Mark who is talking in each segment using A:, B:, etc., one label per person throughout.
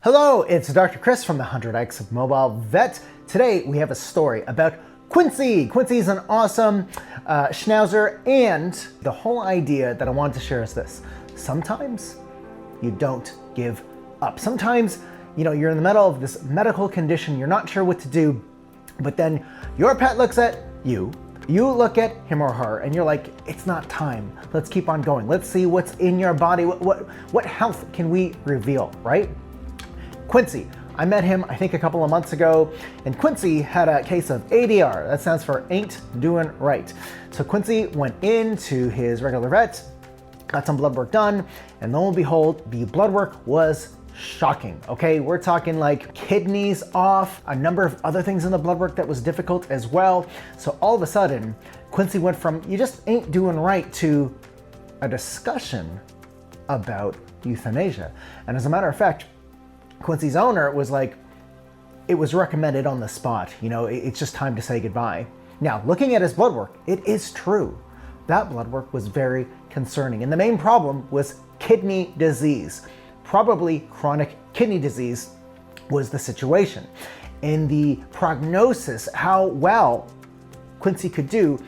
A: Hello, it's Dr. Chris from the 100X Mobile Vet. Today we have a story about Quincy. Quincy's an awesome schnauzer, and the whole idea that I wanted to share is this. Sometimes you don't give up. Sometimes, you're in the middle of this medical condition, you're not sure what to do, but then your pet looks at you, you look at him or her, and you're like, it's not time. Let's keep on going. Let's see what's in your body. What health can we reveal, right? Quincy, I met him, I think a couple of months ago, and Quincy had a case of ADR. That stands for ain't doing right. So Quincy went into his regular vet, got some blood work done, and lo and behold, the blood work was shocking, okay? We're talking like kidneys off, a number of other things in the blood work that was difficult as well. So all of a sudden, Quincy went from, you just ain't doing right, to a discussion about euthanasia. And as a matter of fact, Quincy's owner was like, it was recommended on the spot, it's just time to say goodbye. Now, looking at his blood work, it is true. That blood work was very concerning. And the main problem was kidney disease. Probably chronic kidney disease was the situation. And the prognosis, how well Quincy could do,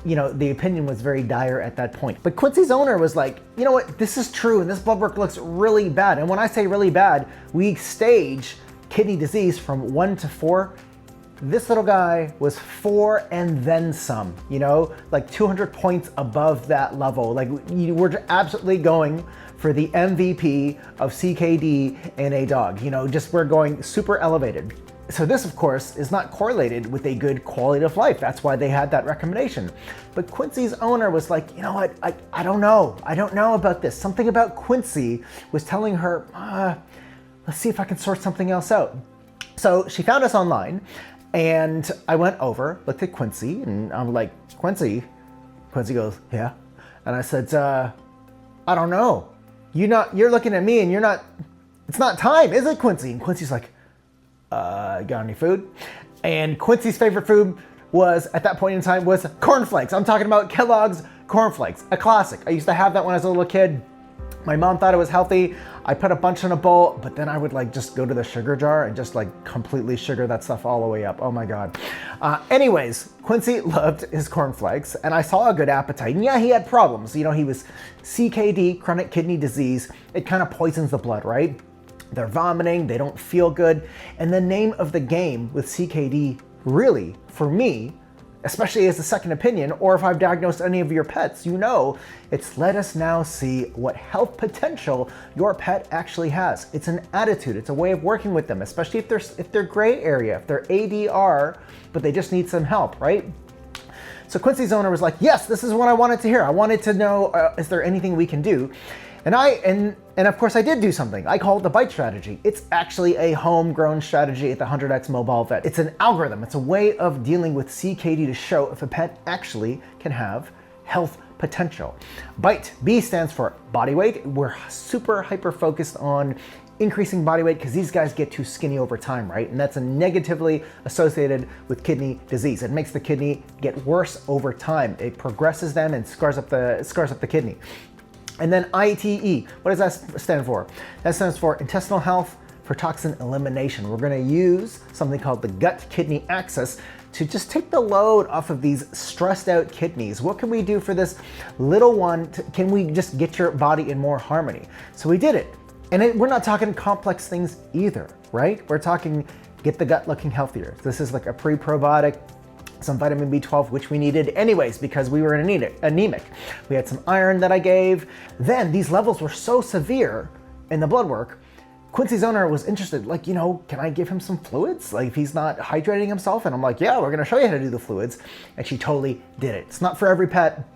A: the opinion was very dire at that point. But Quincy's owner was like, you know what, this is true, and this blood work looks really bad. And when I say really bad, we stage kidney disease from 1 to 4. This little guy was 4 and then some, like 200 points above that level. Like, we're absolutely going for the MVP of CKD in a dog. We're going super elevated. So this, of course, is not correlated with a good quality of life. That's why they had that recommendation. But Quincy's owner was like, you know what, I don't know. I don't know about this. Something about Quincy was telling her, let's see if I can sort something else out. So she found us online, and I went over, looked at Quincy, and I'm like, Quincy? Quincy goes, yeah. And I said, I don't know. You're looking at me and it's not time, is it, Quincy? And Quincy's like, got any food? And Quincy's favorite food was, at that point in time, was cornflakes. I'm talking about Kellogg's cornflakes, a classic. I used to have that when I was a little kid. My mom thought it was healthy. I put a bunch in a bowl, but then I would just go to the sugar jar and just completely sugar that stuff all the way up. Oh my God. Anyways, Quincy loved his cornflakes, and I saw a good appetite. And yeah, he had problems. He was CKD, chronic kidney disease. It kind of poisons the blood, right? They're vomiting, they don't feel good. And the name of the game with CKD, really, for me, especially as a second opinion, or if I've diagnosed any of your pets, it's let us now see what health potential your pet actually has. It's an attitude, it's a way of working with them, especially if they're gray area, if they're ADR, but they just need some help, right? So Quincy's owner was like, yes, this is what I wanted to hear. I wanted to know, is there anything we can do? And of course I did do something. I call it the bite strategy. It's actually a homegrown strategy at the 100X Mobile Vet. It's an algorithm. It's a way of dealing with CKD to show if a pet actually can have health potential. Bite, B stands for body weight. We're super hyper focused on increasing body weight because these guys get too skinny over time, right? And that's negatively associated with kidney disease. It makes the kidney get worse over time. It progresses them and scars up the kidney. And then ITE, what does that stand for? That stands for intestinal health for toxin elimination. We're gonna use something called the gut-kidney axis to just take the load off of these stressed out kidneys. What can we do for this little one? Can we just get your body in more harmony? So we did it. And we're not talking complex things either, right? We're talking get the gut looking healthier. This is like a pre-probiotic, some vitamin B12, which we needed anyways because we were anemic. We had some iron that I gave. Then these levels were so severe in the blood work, Quincy's owner was interested, can I give him some fluids? If he's not hydrating himself? And I'm like, yeah, we're gonna show you how to do the fluids. And she totally did it. It's not for every pet,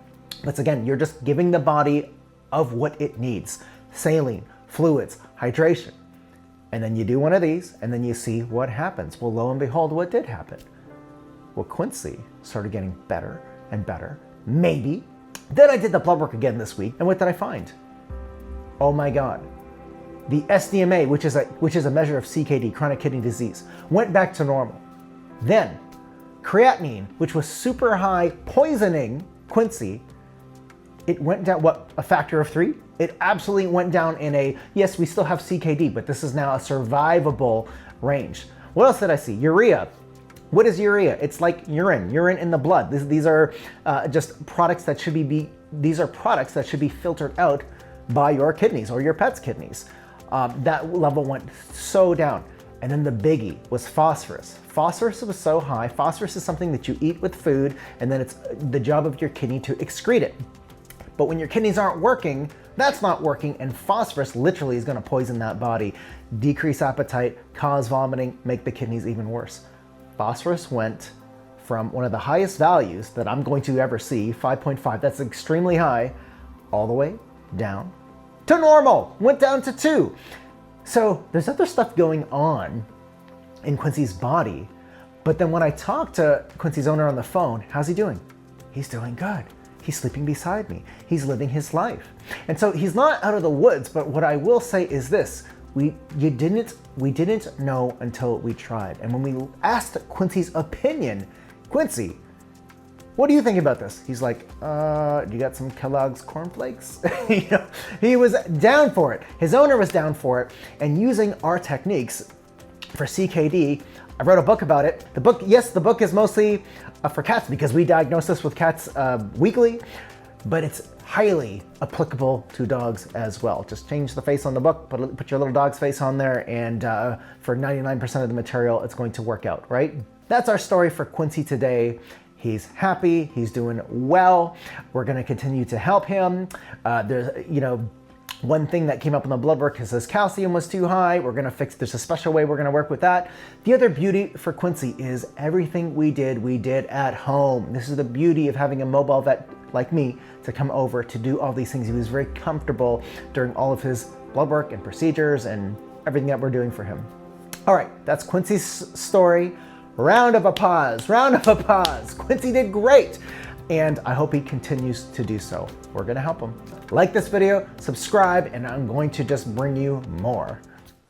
A: but again, you're just giving the body of what it needs. Saline, fluids, hydration. And then you do one of these and then you see what happens. Well, lo and behold, what did happen? Well, Quincy started getting better and better, maybe. Then I did the blood work again this week, and what did I find? Oh my God. The SDMA, which is a measure of CKD, chronic kidney disease, went back to normal. Then creatinine, which was super high, poisoning Quincy, it went down, what, a factor of 3? It absolutely went down in a, yes, we still have CKD, but this is now a survivable range. What else did I see? Urea. What is urea? It's like urine in the blood. These are just products that should these are products that should be filtered out by your kidneys or your pet's kidneys. That level went so down. And then the biggie was phosphorus. Phosphorus was so high. Phosphorus is something that you eat with food, and then it's the job of your kidney to excrete it. But when your kidneys aren't working, that's not working, and phosphorus literally is gonna poison that body, decrease appetite, cause vomiting, make the kidneys even worse. Phosphorus went from one of the highest values that I'm going to ever see, 5.5, that's extremely high, all the way down to normal, went down to 2. So there's other stuff going on in Quincy's body, but then when I talked to Quincy's owner on the phone, how's he doing? He's doing good. He's sleeping beside me. He's living his life. And so he's not out of the woods, but what I will say is this, we didn't know until we tried. And when we asked Quincy's opinion, Quincy, what do you think about this? He's like, you got some Kellogg's Cornflakes? He was down for it. His owner was down for it. And using our techniques for CKD, I wrote a book about it. The book is mostly for cats because we diagnose this with cats weekly, but it's highly applicable to dogs as well. Just change the face on the book, put your little dog's face on there, and for 99% of the material, it's going to work out, right? That's our story for Quincy today. He's happy, he's doing well. We're gonna continue to help him. One thing that came up in the blood work is his calcium was too high. We're gonna fix, there's a special way we're gonna work with that. The other beauty for Quincy is everything we did at home. This is the beauty of having a mobile vet like me to come over to do all these things. He was very comfortable during all of his blood work and procedures and everything that we're doing for him. All right, that's Quincy's story. Round of applause. Quincy did great, and I hope he continues to do so. We're gonna help him. Like this video, subscribe, and I'm going to just bring you more.